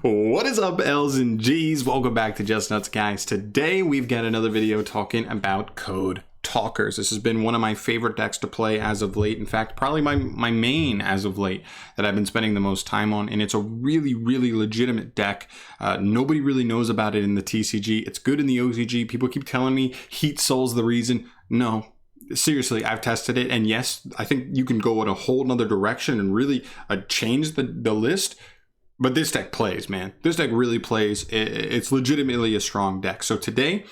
What is up, L's and G's? Welcome back to Just Nuts, guys. Today we've got another video talking about code talkers. This has been one of my favorite decks to play as of late. In fact, probably my main as of late that I've been spending the most time on, and it's a really legitimate deck. Nobody really knows about it in the TCG. It's good in the OCG. People keep telling me Heat Soul's the reason. No. Seriously, I've tested it, and yes, I think you can go in a whole nother direction and really change the list. But this deck plays, man. This deck really plays. It's legitimately a strong deck. So today,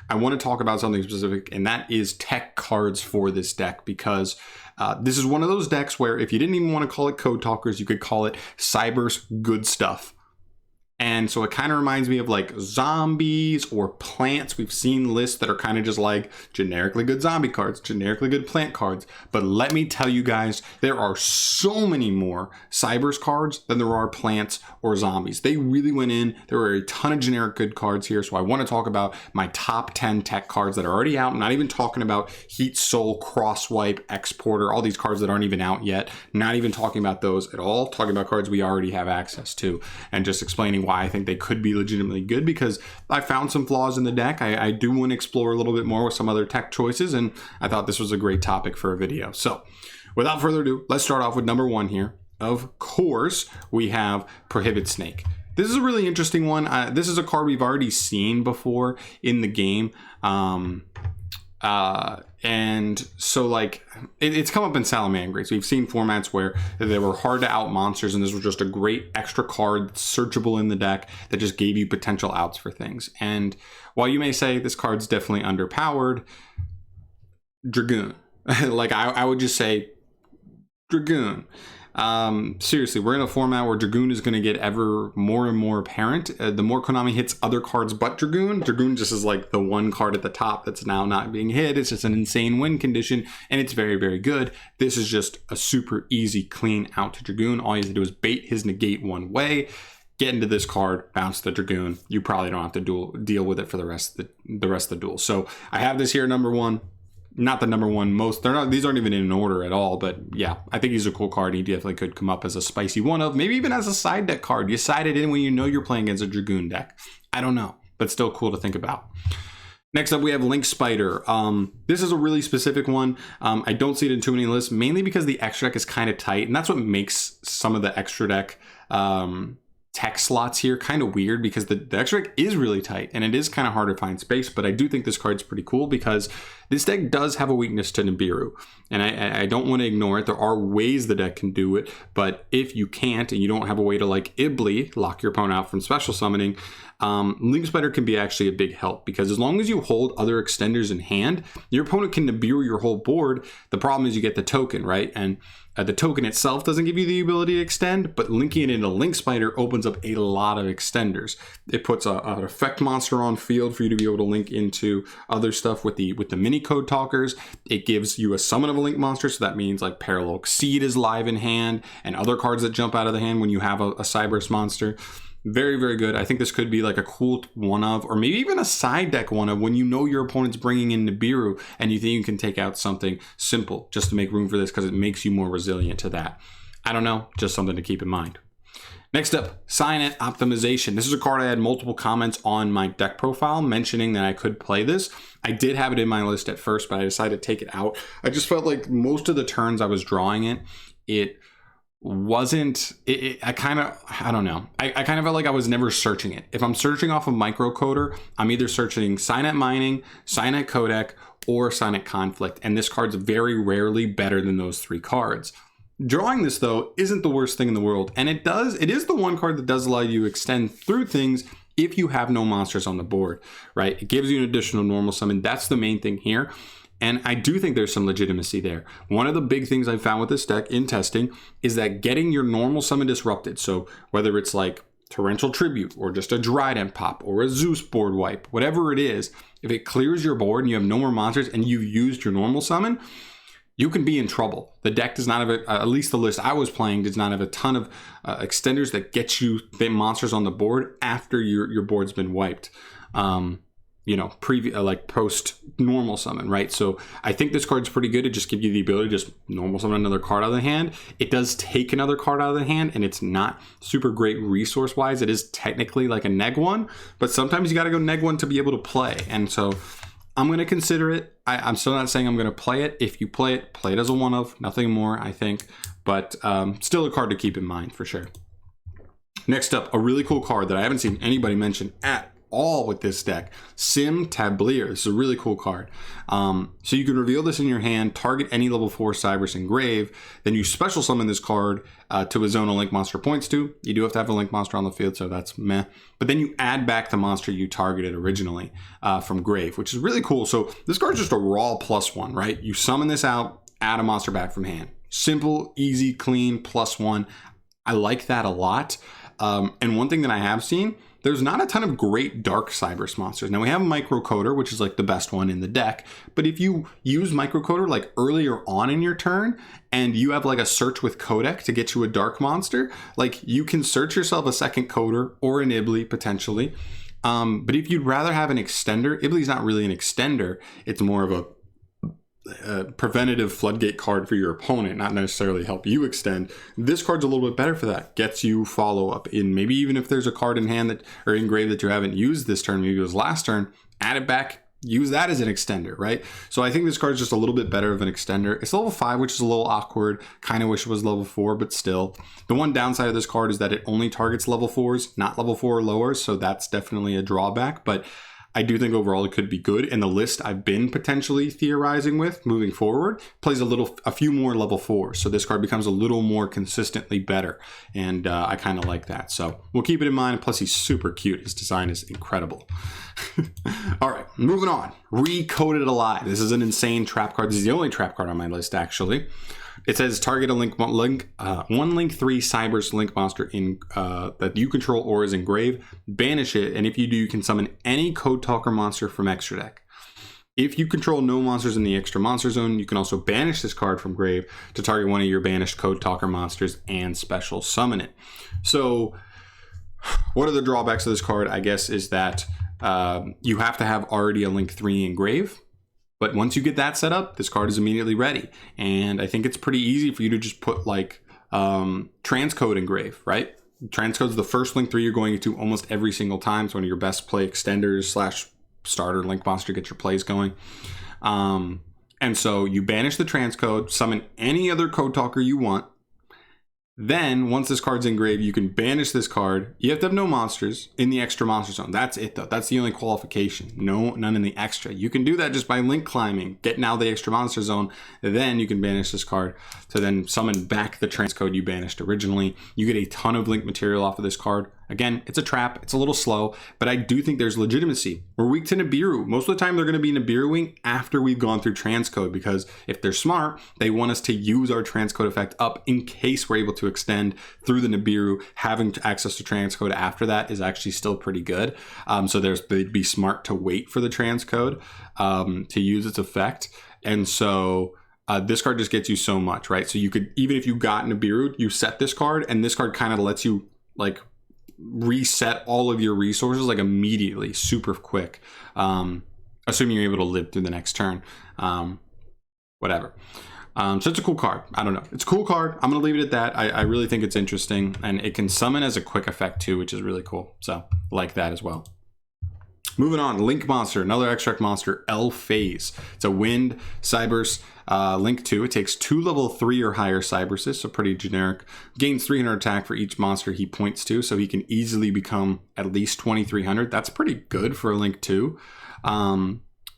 I want to talk about something specific, and that is tech cards for this deck, because this is one of those decks where if you didn't even want to call it Code Talkers, you could call it Cyber's good stuff. And so it kind of reminds me of like zombies or plants. We've seen lists that are kind of just like generically good zombie cards, generically good plant cards. But let me tell you guys, there are so many more Cybers cards than there are plants or zombies. They really went in. There are a ton of generic good cards here. So I want to talk about my top 10 tech cards that are already out. I'm not even talking about Heat Soul, Crosswipe, Exporter, all these cards that aren't even out yet. Not even talking about those at all. Talking about cards we already have access to, and just explaining why I think they could be legitimately good, because I found some flaws in the deck. I do want to explore a little bit more with some other tech choices, and I thought this was a great topic for a video. So without further ado, let's start off with number one here. Of course, we have Prohibit Snake. This is a really interesting one. This is a card we've already seen before in the game. And so like it's come up in Salamangreats. We've seen formats where they were hard to out monsters, and this was just a great extra card searchable in the deck that just gave you potential outs for things. And while you may say this card's definitely underpowered, Dragoon. Like I would just say Dragoon. Seriously, we're in a format where Dragoon is going to get ever more and more apparent. The more Konami hits other cards but Dragoon just is like the one card at the top that's now not being hit. It's just an insane win condition, and it's very good. This is just a super easy clean out to Dragoon. All you have to do is bait his negate one way, get into this card, bounce the Dragoon. You probably don't have to deal with it for the rest of the duel. So I have this here number one. Not the number one most, these aren't even in an order at all, but yeah, I think he's a cool card. He definitely could come up as a spicy one of, maybe even as a side deck card. You side it in when you know you're playing against a Dragoon deck. I don't know, but still cool to think about. Next up, we have Link Spider. This is a really specific one. I don't see it in too many lists, mainly because the extra deck is kind of tight, and that's what makes some of the extra deck tech slots here kind of weird, because the extra deck is really tight and it is kind of hard to find space. But I do think this card's pretty cool because this deck does have a weakness to Nibiru, and I don't want to ignore it. There are ways the deck can do it, but if you can't and you don't have a way to like Ibly, lock your opponent out from special summoning, Link Spider can be actually a big help, because as long as you hold other extenders in hand, your opponent can Nibiru your whole board. The problem is you get the token, right? And the token itself doesn't give you the ability to extend, but linking it into Link Spider opens up a lot of extenders. It puts an effect monster on field for you to be able to link into other stuff with the mini Code Talkers. It gives you a summon of a link monster, so that means like Parallel Exceed is live in hand, and other cards that jump out of the hand when you have a Cyber's monster. Very good. I think this could be like a cool one of, or maybe even a side deck one of, when you know your opponent's bringing in Nibiru and you think you can take out something simple just to make room for this, because it makes you more resilient to that. I don't know, just something to keep in mind. Next up, Cynet Optimization. This is a card I had multiple comments on my deck profile mentioning that I could play this. I did have it in my list at first, but I decided to take it out. I just felt like most of the turns I was drawing it wasn't, I kind of felt like I was never searching it. If I'm searching off of microcoder, I'm either searching Cynet Mining, Cynet Codec, or Cynet Conflict, and this card's very rarely better than those three cards. Drawing this though isn't the worst thing in the world, and it is the one card that does allow you to extend through things if you have no monsters on the board, right? It gives you an additional normal summon. That's the main thing here. And I do think there's some legitimacy there. One of the big things I found with this deck in testing is that getting your normal summon disrupted, so whether it's like Torrential Tribute or just a Dryden Pop or a Zeus board wipe, whatever it is, if it clears your board and you have no more monsters and you've used your normal summon, you can be in trouble. The deck does not have, at least the list I was playing, does not have a ton of extenders that get you the monsters on the board after your board's been wiped. you know, like post normal summon, right? So I think this card's pretty good. It just gives you the ability to just normal summon another card out of the hand. It does take another card out of the hand, and it's not super great resource wise. It is technically like a neg one, but sometimes you got to go neg one to be able to play. And so I'm going to consider it. I'm still not saying I'm going to play it. If you play it as a one of, nothing more, I think. But still a card to keep in mind for sure. Next up, a really cool card that I haven't seen anybody mention at all with this deck, Sim Tablier. This is a really cool card. So you can reveal this in your hand, target any level 4 Cybers engrave, then you special summon this card to a zone a link monster points to. You do have to have a link monster on the field, so that's meh. But then you add back the monster you targeted originally from grave, which is really cool. So this card's just a raw +1, right? You summon this out, add a monster back from hand. Simple, easy, clean, +1. I like that a lot. And one thing that I have seen, there's not a ton of great dark Cybers monsters. Now we have Microcoder, which is like the best one in the deck. But if you use Microcoder like earlier on in your turn and you have like a search with Codec to get you a dark monster, like you can search yourself a second Coder or an Ibly potentially. But if you'd rather have an extender, Ibly's not really an extender. It's more of a preventative floodgate card for your opponent, not necessarily help you extend. This card's a little bit better for that. Gets you follow up in maybe even if there's a card in hand that or engraved that you haven't used this turn, maybe it was last turn, add it back, use that as an extender, right? So I think this card's just a little bit better of an extender. It's level 5, which is a little awkward. Kind of wish it was level 4, but still. The one downside of this card is that it only targets level 4s, not level 4 or lower, so that's definitely a drawback, but I do think overall it could be good, and the list I've been potentially theorizing with moving forward plays a few more level 4s, so this card becomes a little more consistently better, and I kind of like that. So we'll keep it in mind. Plus, he's super cute. His design is incredible. All right, moving on. Recoded Alive. This is an insane trap card. This is the only trap card on my list, actually. It says target a one link 3 Cybers link monster in that you control or is engraved. Banish it, and if you do, you can summon any Code Talker monster from extra deck. If you control no monsters in the extra monster zone, you can also banish this card from grave to target one of your banished Code Talker monsters and special summon it. So, what are the drawbacks of this card? I guess is that you have to have already a link 3 engrave. But once you get that set up, this card is immediately ready. And I think it's pretty easy for you to just put like transcode engrave, right? Transcode's the first link 3 you're going into almost every single time. It's one of your best play extenders / starter link monster to get your plays going. And so you banish the transcode, summon any other Code Talker you want. Then, once this card's engraved, you can banish this card. You have to have no monsters in the extra monster zone. That's it, though. That's the only qualification. None in the extra. You can do that just by link climbing, getting out of the extra monster zone. Then you can banish this card to then summon back the transcode you banished originally. You get a ton of link material off of this card. Again, it's a trap. It's a little slow, but I do think there's legitimacy. We're weak to Nibiru. Most of the time, they're going to be Nibiruing after we've gone through transcode, because if they're smart, they want us to use our transcode effect up in case we're able to extend through the Nibiru. Having access to transcode after that is actually still pretty good. So they'd be smart to wait for the transcode to use its effect. And so this card just gets you so much, right? So you could, even if you got Nibiru, you set this card, and this card kind of lets you like reset all of your resources like immediately, super quick, assuming you're able to live through the next turn. Whatever. So it's a cool card. I don't know. It's a cool card. I'm going to leave it at that. I really think it's interesting, and it can summon as a quick effect too, which is really cool. So like that as well. Moving on, Link Monster, another extract monster, Elphase. It's a wind Cybers Link 2. It takes 2 level 3 or higher Cyberses, so pretty generic. Gains 300 attack for each monster he points to, so he can easily become at least 2,300. That's pretty good for a Link 2.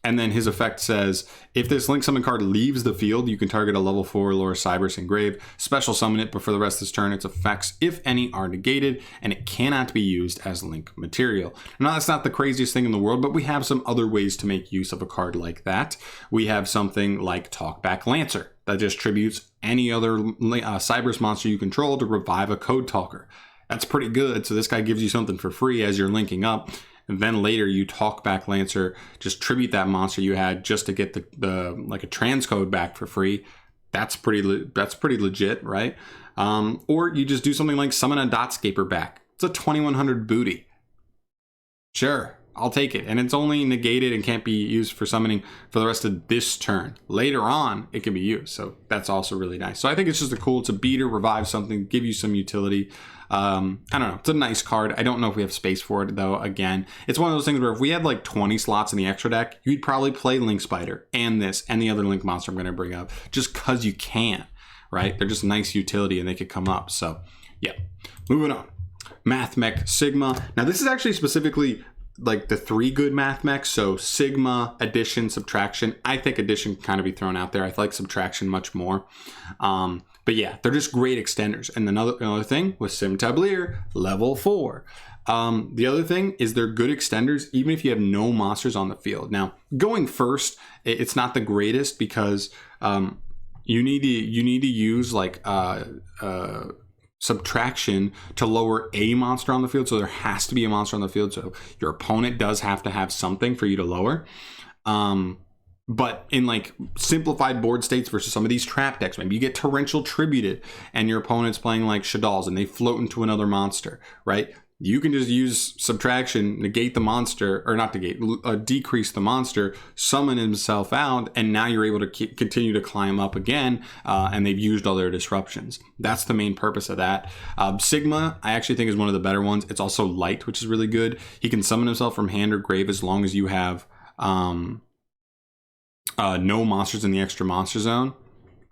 And then his effect says, if this Link Summon card leaves the field, you can target a level 4 or lower Cybers engrave, special summon it, but for the rest of this turn, its effects, if any, are negated, and it cannot be used as Link material. Now, that's not the craziest thing in the world, but we have some other ways to make use of a card like that. We have something like Talkback Lancer that distributes any other Cybers monster you control to revive a Code Talker. That's pretty good, so this guy gives you something for free as you're linking up. And then later you Talkback Lancer, just tribute that monster you had just to get the like a transcode back for free. That's pretty legit, right? Or you just do something like summon a Dotscaper back. It's a 2,100 booty. Sure, I'll take it. And it's only negated and can't be used for summoning for the rest of this turn. Later on, it can be used. So that's also really nice. So I think it's just it's a beater, revive something, give you some utility. I don't know. It's a nice card. I don't know if we have space for it, though. Again, it's one of those things where if we had like 20 slots in the extra deck, you'd probably play Link Spider and this and the other Link monster I'm going to bring up just because you can, right? They're just nice utility and they could come up. So, yeah. Moving on. Mathmech Sigma. Now, this is actually specifically like the 3 good Mathmechs. So, Sigma, Addition, Subtraction. I think Addition can kind of be thrown out there. I like Subtraction much more. But yeah, they're just great extenders. And another thing with Sim Tablier, level 4. The other thing is they're good extenders even if you have no monsters on the field. Now, going first, it's not the greatest because you need to use like Subtraction to lower a monster on the field. So there has to be a monster on the field. So your opponent does have to have something for you to lower. But in like simplified board states versus some of these trap decks, maybe you get Torrential Tributed and your opponent's playing like Shaddolls and they float into another monster, right? You can just use Subtraction, negate the monster, or not negate, decrease the monster, summon himself out, and now you're able to continue to climb up again, and they've used all their disruptions. That's the main purpose of that. Sigma, I actually think is one of the better ones. It's also light, which is really good. He can summon himself from hand or grave as long as you have no monsters in the extra monster zone.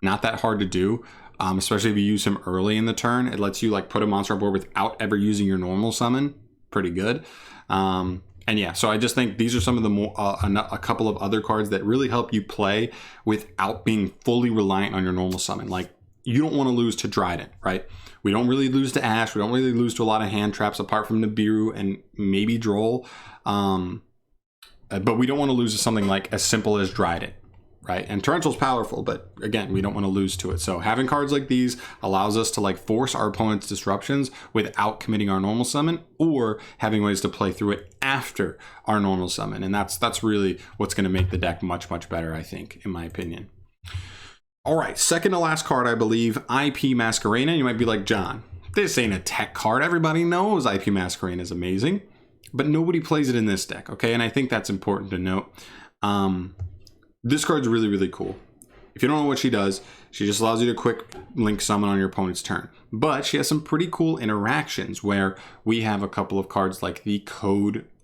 Not that hard to do, especially if you use him early in the turn. It lets you like put a monster on board without ever using your normal summon. Pretty good. And yeah, so I just think these are some of the more a couple of other cards that really help you play without being fully reliant on your normal summon. Like, you don't want to lose to Dryden, right? We don't really lose to Ash. We don't really lose to a lot of hand traps apart from Nibiru and maybe Droll. But we don't want to lose to something like as simple as Dryden, right? And Torrential's powerful, but again, we don't want to lose to it. So having cards like these allows us to like force our opponent's disruptions without committing our normal summon, or having ways to play through it after our normal summon. And that's really what's going to make the deck much, much better, I think, in my opinion. All right, second to last card, I believe, IP Masquerena. You might be like, John, this ain't a tech card. Everybody knows IP Masquerena is amazing, but nobody plays it in this deck, okay? And I think that's important to note. This card's really, really cool. If you don't know what she does, she just allows you to quick link summon on your opponent's turn. But she has some pretty cool interactions where we have a couple of cards like the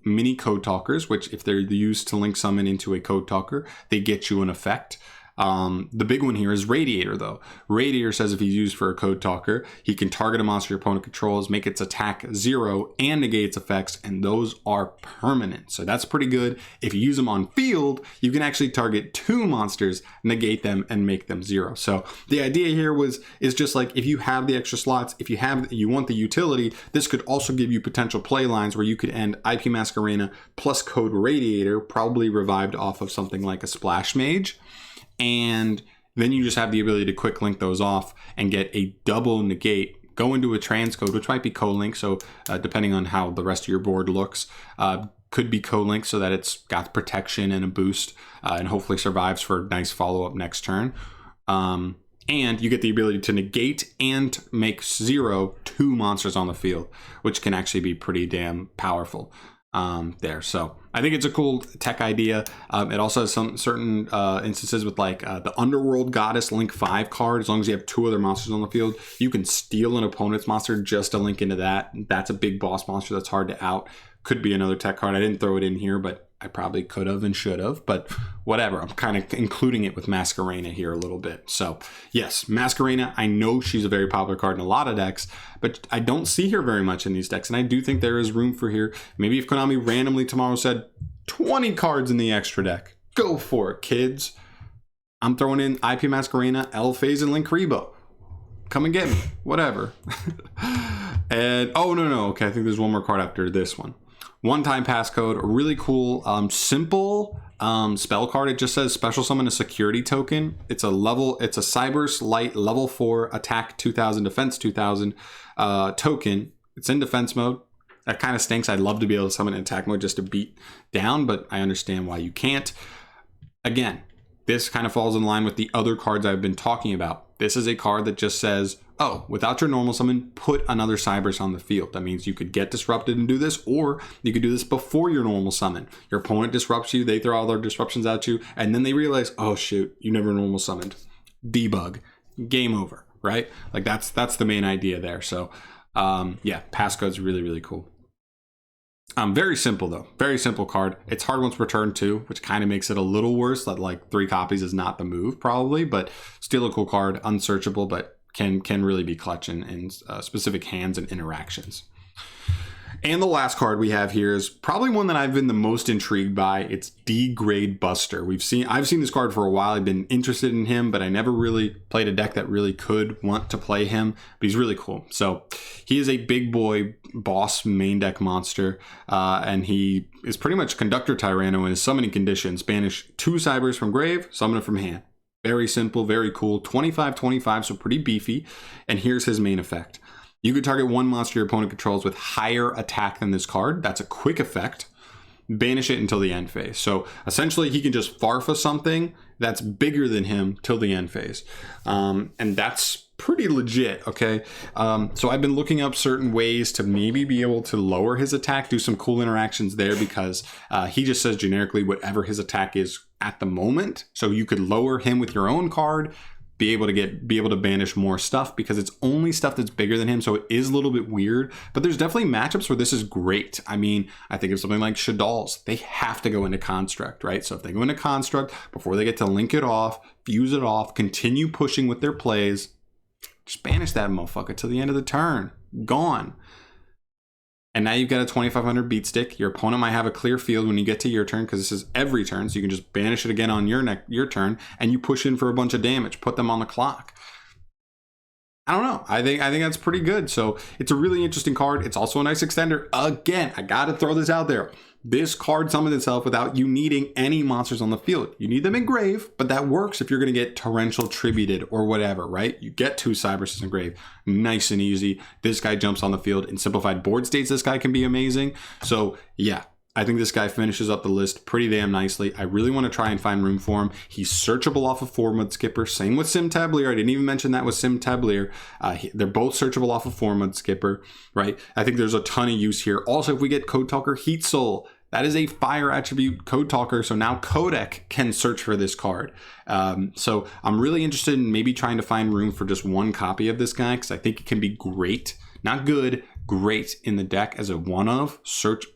mini Code Talkers, which if they're used to link summon into a Code Talker, they get you an effect. The big one here is Radiator, though. Radiator says if he's used for a Code Talker, he can target a monster your opponent controls, make its attack 0, and negate its effects, and those are permanent. So that's pretty good. If you use them on field, you can actually target 2 monsters, negate them, and make them 0. So the idea here is just like, if you have the extra slots, if you want the utility, this could also give you potential play lines where you could end IP Masquerena plus Code Radiator, probably revived off of something like a Splash Mage. And then you just have the ability to quick link those off and get a double negate, go into a transcode, which might be co-link. So depending on how the rest of your board looks, could be co-link so that it's got protection and a boost and hopefully survives for a nice follow-up next turn. And you get the ability to negate and make 0 2 monsters on the field, which can actually be pretty damn powerful there. So I think it's a cool tech idea. It also has some certain instances with like the Underworld Goddess Link 5 card. As long as you have 2 other monsters on the field, you can steal an opponent's monster just to link into that. That's a big boss monster that's hard to out. Could be another tech card. I didn't throw it in here, but I probably could have and should have, but whatever. I'm kind of including it with Masquerena here a little bit. So yes, Masquerena, I know she's a very popular card in a lot of decks, but I don't see her very much in these decks. And I do think there is room for her. Maybe if Konami randomly tomorrow said 20 cards in the extra deck, go for it, kids. I'm throwing in IP Masquerena, Elphase, and Linkribo. Come and get me, whatever. And, oh, no. Okay, I think there's one more card after this one. One-time passcode, a really cool, simple spell card. It just says special summon a security token. It's a Cyberse Light level 4 attack 2000, defense 2000 token. It's in defense mode. That kind of stinks. I'd love to be able to summon in attack mode just to beat down, but I understand why you can't. Again, this kind of falls in line with the other cards I've been talking about. This is a card that just says, oh, without your normal summon, put another Cyberse on the field. That means you could get disrupted and do this, or you could do this before your normal summon. Your opponent disrupts you, they throw all their disruptions at you, and then they realize, oh shoot, you never normal summoned. Debug. Game over, right? Like that's the main idea there. So yeah, Passcode's really, really cool. Very simple though, very simple card. It's hard once per turn too, which kind of makes it a little worse. That like 3 copies is not the move probably, but still a cool card, unsearchable, but can really be clutch in specific hands and interactions. And the last card we have here is probably one that I've been the most intrigued by. It's Degrade Buster. I've seen this card for a while. I've been interested in him, but I never really played a deck that really could want to play him. But he's really cool. So he is a big boy boss main deck monster, and he is pretty much Conductor Tyranno in his summoning conditions. Banish 2 Cybers from grave, summon it from hand. Very simple, very cool. 25/25, so pretty beefy. And here's his main effect. You could target one monster your opponent controls with higher attack than this card. That's a quick effect. Banish it until the end phase. So essentially he can just Farfa something that's bigger than him till the end phase. And that's pretty legit, okay? So I've been looking up certain ways to maybe be able to lower his attack, do some cool interactions there, because he just says generically whatever his attack is at the moment. So you could lower him with your own card, be able to banish more stuff, because it's only stuff that's bigger than him. So it is a little bit weird, but there's definitely matchups where this is great. I mean, I think of something like Shadal's. They have to go into Construct, right? So if they go into Construct before they get to link it off, fuse it off, continue pushing with their plays, just banish that motherfucker till the end of the turn. Gone. And now you've got a 2500 beat stick. Your opponent might have a clear field when you get to your turn, because this is every turn, so you can just banish it again on your turn, and you push in for a bunch of damage, put them on the clock. I don't know. I think that's pretty good. So it's a really interesting card. It's also a nice extender. Again, I gotta throw this out there. This card summons itself without you needing any monsters on the field. You need them in grave, but that works if you're going to get torrential tributed or whatever, right? You get 2 Cyberses in grave. Nice and easy. This guy jumps on the field. In simplified board states, this guy can be amazing. So yeah, I think this guy finishes up the list pretty damn nicely. I really want to try and find room for him. He's searchable off of Formud Skipper. Same with Sim Tablier. I didn't even mention that with Sim Tablier. They're both searchable off of Formud Skipper, right? I think there's a ton of use here. Also, if we get Code Talker Heat Soul, that is a fire attribute Code Talker. So now Codec can search for this card. So I'm really interested in maybe trying to find room for just 1 copy of this guy, because I think it can be great. Not good, great in the deck as a one-of.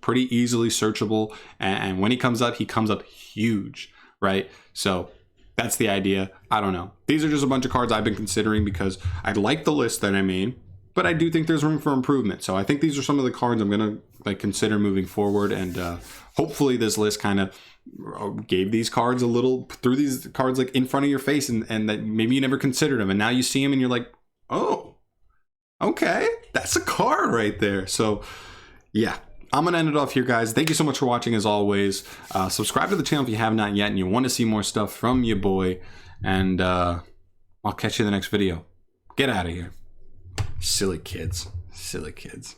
Pretty easily searchable. And when he comes up huge, right? So that's the idea. I don't know. These are just a bunch of cards I've been considering because I like the list that I made, but I do think there's room for improvement. So I think these are some of the cards I'm going to consider moving forward. And hopefully this list kind of gave these cards a little, threw these cards like in front of your face, and that maybe you never considered them. And now you see them and you're like, oh, okay, that's a card right there. So yeah, I'm going to end it off here, guys. Thank you so much for watching as always. Subscribe to the channel if you have not yet and you want to see more stuff from your boy. And I'll catch you in the next video. Get out of here. Silly kids. Silly kids.